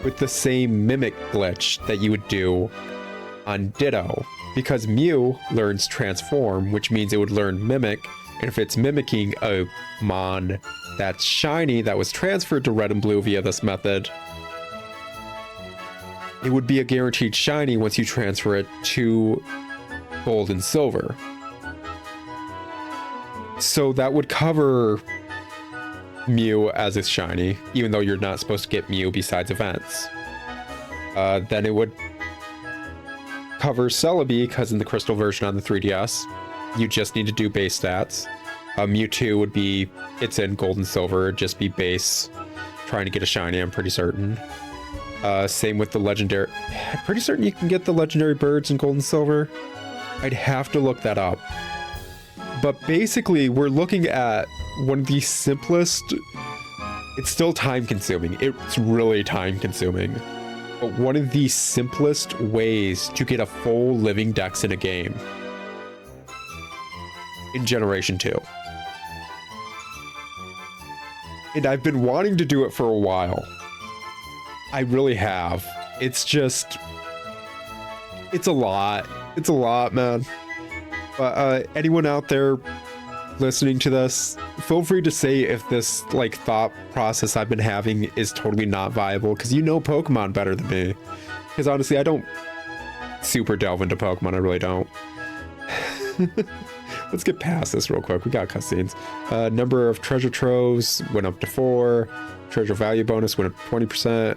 With the same mimic glitch that you would do on Ditto. Because Mew learns Transform, which means it would learn Mimic. And if it's mimicking a Mon that's shiny that was transferred to red and blue via this method, it would be a guaranteed shiny once you transfer it to gold and silver. So that would cover Mew as its shiny, even though you're not supposed to get Mew besides events. Then it would cover Celebi, because in the crystal version on the 3DS, you just need to do base stats. Mewtwo would be, it's in gold and silver, just be base, trying to get a shiny, I'm pretty certain. Same with the legendary, I'm pretty certain you can get the legendary birds in gold and silver. I'd have to look that up. But basically, we're looking at one of the simplest, it's still time consuming, it's really time consuming, but one of the simplest ways to get a full living dex in a game. In Generation 2. And I've been wanting to do it for a while. I really have. It's just... It's a lot. It's a lot, man. But anyone out there listening to this, feel free to say if this like thought process I've been having is totally not viable, because you know Pokemon better than me. Because honestly, I don't super delve into Pokemon, I really don't. Let's get past this real quick. We got cutscenes. Number of treasure troves went up to 4. Treasure value bonus went up 20%.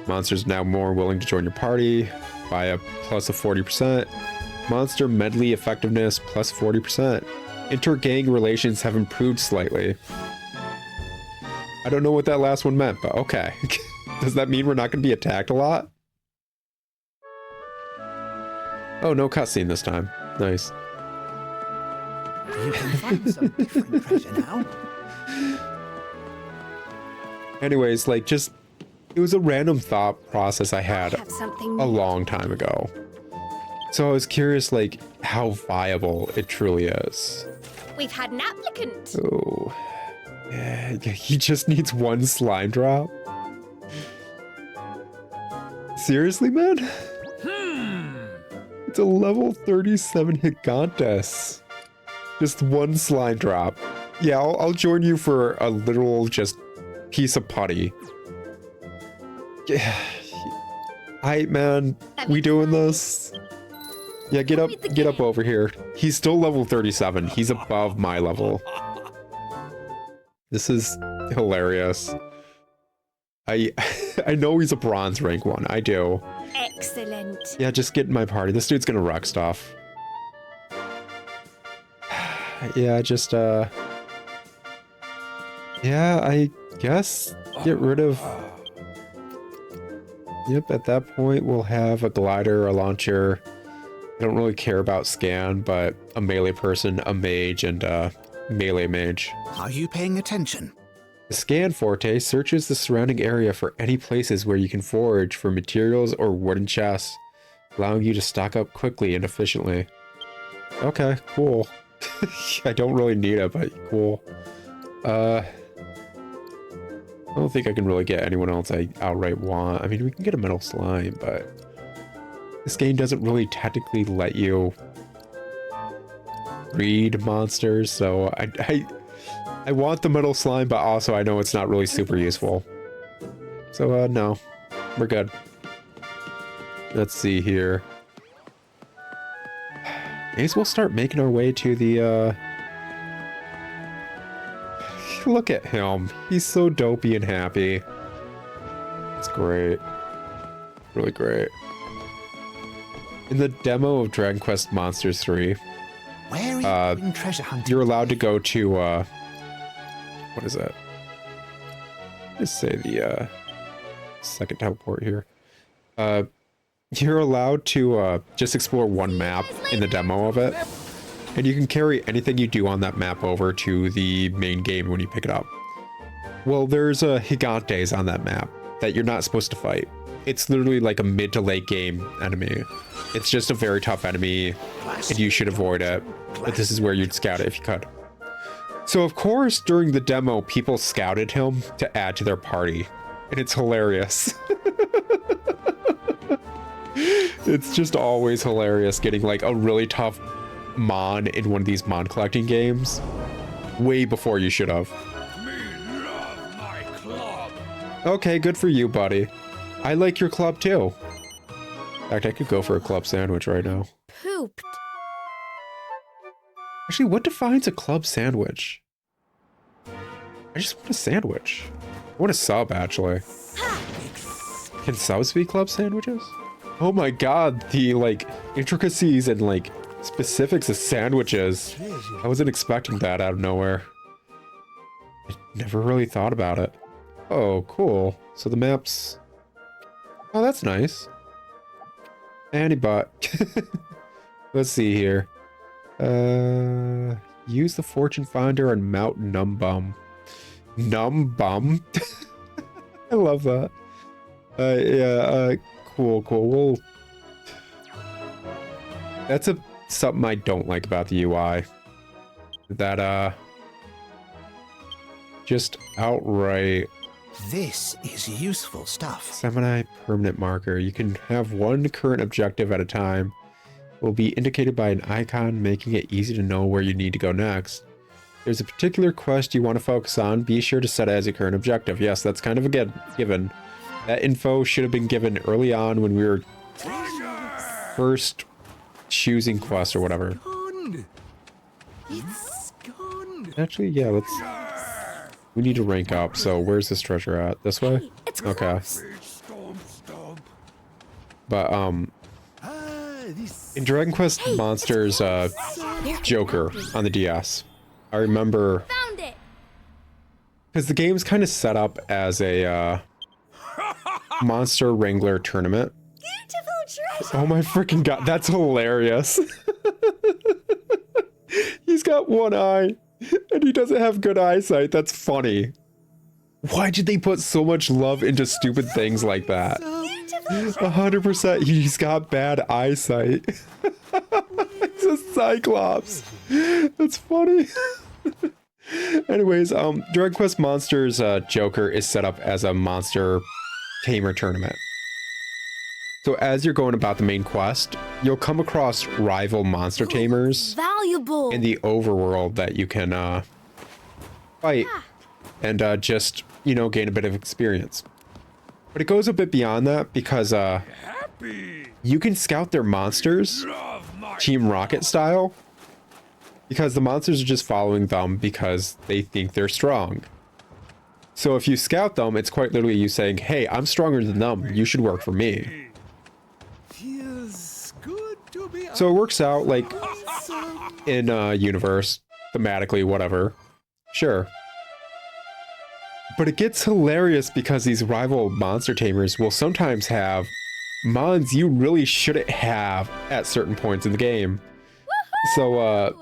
Monsters now more willing to join your party by a plus of 40%. Monster medley effectiveness plus 40%. Inter-gang relations have improved slightly. I don't know what that last one meant, but okay. Does that mean we're not going to be attacked a lot? Oh, no cutscene this time. Nice. You can find some different treasure now. Anyways, like, just... It was a random thought process I had Have something a long time ago. So I was curious, like, how viable it truly is. We've had an applicant. Oh. Yeah, he just needs one slime drop? Seriously, man? It's a level 37 Gigantes. Just one slime drop. Yeah, I'll join you for a literal just piece of putty. Yeah. Aight, man, we doing this? Yeah, get up over here. He's still level 37. He's above my level. This is hilarious. I know he's a bronze rank 1. I do. Excellent. Yeah, just get in my party. This dude's gonna wreck stuff. Yeah, just yeah, I guess get rid of... Yep, at that point we'll have a glider, a launcher. I don't really care about scan, but a melee person, a mage, and a melee mage. Are you paying attention? The scan forte searches the surrounding area for any places where you can forage for materials or wooden chests, allowing you to stock up quickly and efficiently. Okay, cool. I don't really need it, but cool. I don't think I can really get anyone else I outright want. I mean, we can get a metal slime, but this game doesn't really technically let you breed monsters, so I want the metal slime, but also I know it's not really super useful. So, no. We're good. Let's see here. I guess we'll start making our way to the, Look at him. He's so dopey and happy. It's great. Really great. In the demo of Dragon Quest Monsters 3, Where are you doing treasure hunting? you're allowed to go to, what is that? Just say the, second teleport here. you're allowed to just explore one map in the demo of it. And you can carry anything you do on that map over to the main game when you pick it up. Well, there's gigantes on that map that you're not supposed to fight. It's literally like a mid to late game enemy. It's just a very tough enemy, and you should avoid it. But this is where you'd scout it if you could. So of course, during the demo, people scouted him to add to their party. And it's hilarious. It's just always hilarious getting like a really tough mon in one of these mon collecting games. Way before you should have. Me love my club. Okay, good for you, buddy. I like your club too. In fact, I could go for a club sandwich right now. Pooped. Actually, what defines a club sandwich? I just want a sandwich. I want a sub, actually. Can subs be club sandwiches? Oh my god, the, like, intricacies and, like, specifics of sandwiches. I wasn't expecting that out of nowhere. I never really thought about it. Oh, cool. So the maps... Oh, that's nice. Antibot. Let's see here. Use the fortune finder on Mount Numbum. Numbum? I love that. Yeah, cool. Well, that's something I don't like about the UI. That, just outright... This is useful stuff. Semi-permanent marker. You can have one current objective at a time. Will be indicated by an icon, making it easy to know where you need to go next. There's a particular quest you want to focus on. Be sure to set it as your current objective. Yes, that's kind of a given. That info should have been given early on when we were first choosing quests or whatever. It's gone. Actually, yeah, let's... We need to rank up, so where's this treasure at? This way? It's Okay. Stomp. But, in Dragon Quest Monsters, Joker on the DS, I remember... Found it. Because the game's kind of set up as a, Monster Wrangler tournament. Beautiful treasure. Oh my freaking god, that's hilarious. He's got one eye, and he doesn't have good eyesight. That's funny. Why did they put so much love into stupid things like that? 100%, he's got bad eyesight. It's a Cyclops. That's funny. Anyways, Dragon Quest Monsters Joker is set up as a monster tamer tournament. So as you're going about the main quest, you'll come across rival monster tamers Valuable. in the overworld that you can fight and just, you know, gain a bit of experience. But it goes a bit beyond that because Happy. you can scout their monsters Love my Team Rocket style, because the monsters are just following them because they think they're strong. So if you scout them, it's quite literally you saying, hey, I'm stronger than them, you should work for me. Feels good to be So it works out like in universe, thematically, whatever. Sure. But it gets hilarious because these rival monster tamers will sometimes have mons you really shouldn't have at certain points in the game. So,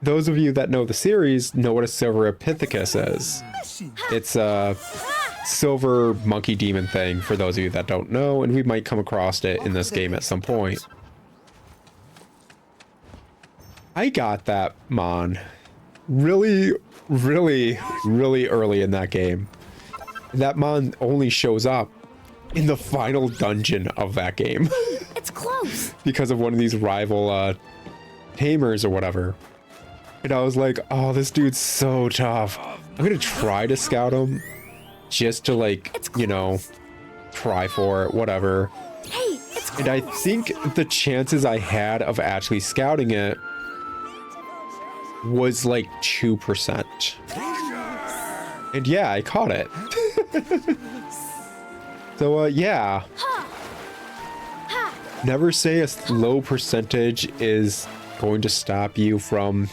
those of you that know the series know what a silver epithecus is. It's a silver monkey demon thing for those of you that don't know, and we might come across it in this game at some point. I got that mon really early in that game. That mon only shows up in the final dungeon of that game It's close. because of one of these rival tamers or whatever. And I was like, oh, this dude's so tough. I'm gonna try to scout him just to, like, you know, try for it, whatever. Hey, it's close. And I think the chances I had of actually scouting it was like 2%. And yeah, I caught it. So, yeah. Never say a low percentage is going to stop you from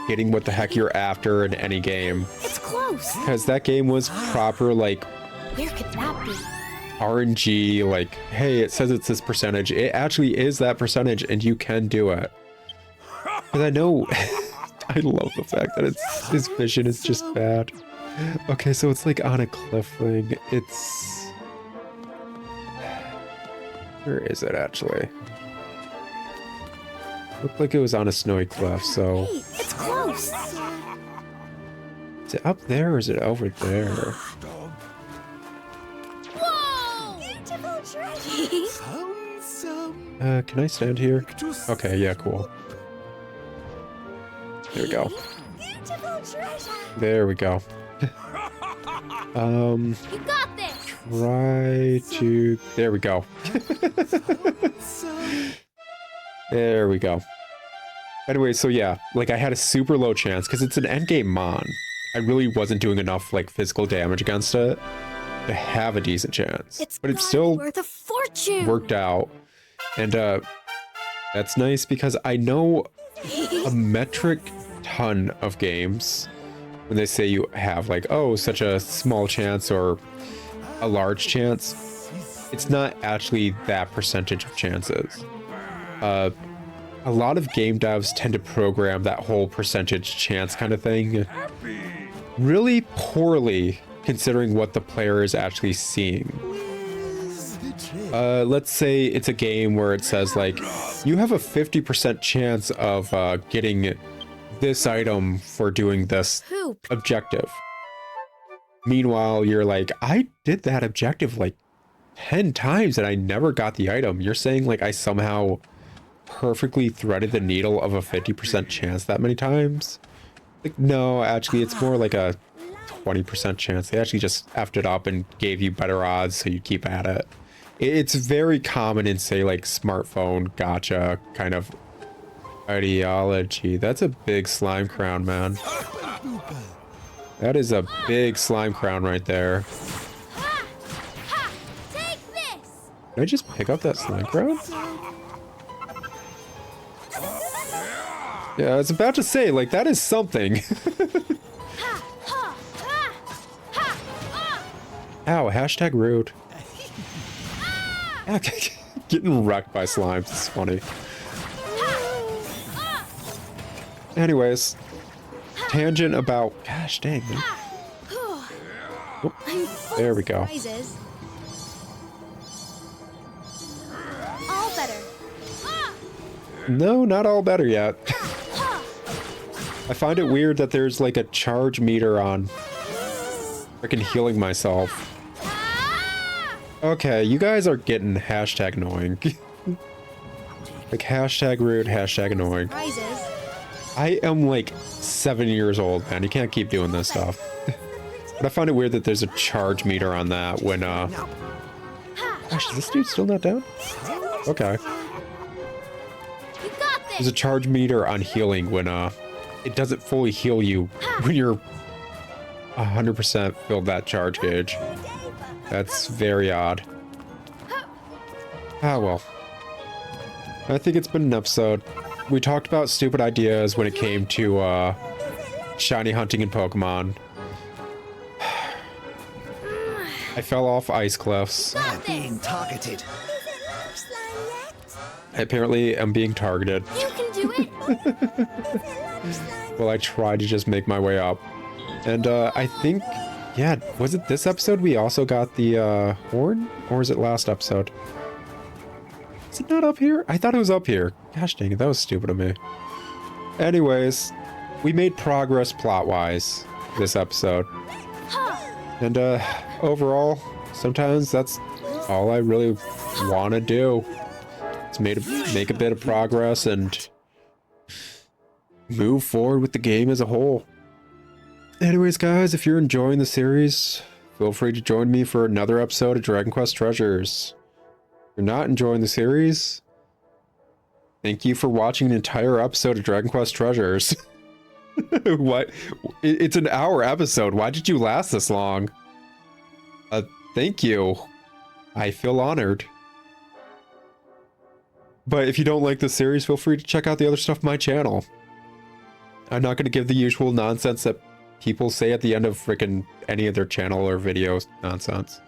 getting what the heck you're after in any game. It's close. Because that game was proper, like, Where could that be? RNG, like, hey, it says it's this percentage. It actually is that percentage, and you can do it. Because I know, I love the fact that his vision is just bad. Okay, so it's like on a cliff thing. It's... Where is it actually? Looked like it was on a snowy cliff, so... Hey, it's close. Is it up there or is it over there? Whoa! Beautiful treasure. Found some. Can I stand here? Okay, yeah, cool. There we go. Beautiful treasure. There we go. You got this. Try to... There we go. There we go. Anyway, so yeah, like I had a super low chance because it's an endgame mon. I really wasn't doing enough like physical damage against it to have a decent chance. But it still worth a fortune. worked out. And that's nice because I know a metric ton of games when they say you have like, oh, such a small chance or a large chance. It's not actually that percentage of chances. A lot of game devs tend to program that whole percentage chance kind of thing really poorly considering what the player is actually seeing. Let's say it's a game where it says like, you have a 50% chance of getting this item for doing this Poop. objective. Meanwhile, you're like, I did that objective like 10 times and I never got the item. You're saying like I somehow perfectly threaded the needle of a 50% chance that many times? Like, no, actually, it's more like a 20% chance. They actually just effed it up and gave you better odds so you keep at it. It's very common in, say, like, smartphone gotcha kind of ideology. That's a big slime crown, man. That is a big slime crown right there. Ha! Ha! Take this. Can I just pick up that slime crown? Yeah, I was about to say, like, that is something. Ha! Ha! Ha! Ha! Ah! Ow, hashtag rude. Okay, getting wrecked by slimes is funny. Anyways, tangent about... Gosh dang, man. Oh, I'm full there of we go. surprises. All better. Ah! No, not all better yet. I find it weird that there's like a charge meter on freaking healing myself. Ah! Okay, you guys are getting hashtag annoying. Like hashtag rude, hashtag annoying. Surprises. I am like 7 years old, man. You can't keep doing this stuff. But I find it weird that there's a charge meter on that when, Gosh, is this dude still not down? Okay. You got There's this. a charge meter on healing when, it doesn't fully heal you when you're 100% filled that charge gauge. That's very odd. Ah, well. I think it's been an episode. We talked about stupid ideas when it came to, shiny hunting in Pokemon. I fell off ice cliffs. Got Being this. targeted. I apparently am being targeted. You can do it. Well, I tried to just make my way up. And, I think... Yeah, was it this episode we also got the, horn? Or is it last episode? Is it not up here? I thought it was up here. Gosh dang it, that was stupid of me. Anyways, we made progress plot-wise this episode. And, overall, sometimes that's all I really want to do. It's make a bit of progress and move forward with the game as a whole. Anyways, guys, if you're enjoying the series, feel free to join me for another episode of Dragon Quest Treasures. If you're not enjoying the series, thank you for watching an entire episode of Dragon Quest Treasures. What? It's an hour episode. Why did you last this long? Thank you. I feel honored. But if you don't like the series, feel free to check out the other stuff on my channel. I'm not going to give the usual nonsense that people say at the end of frickin' any of their channel or videos nonsense.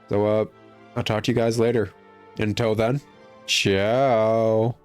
So, I'll talk to you guys later. Until then, ciao.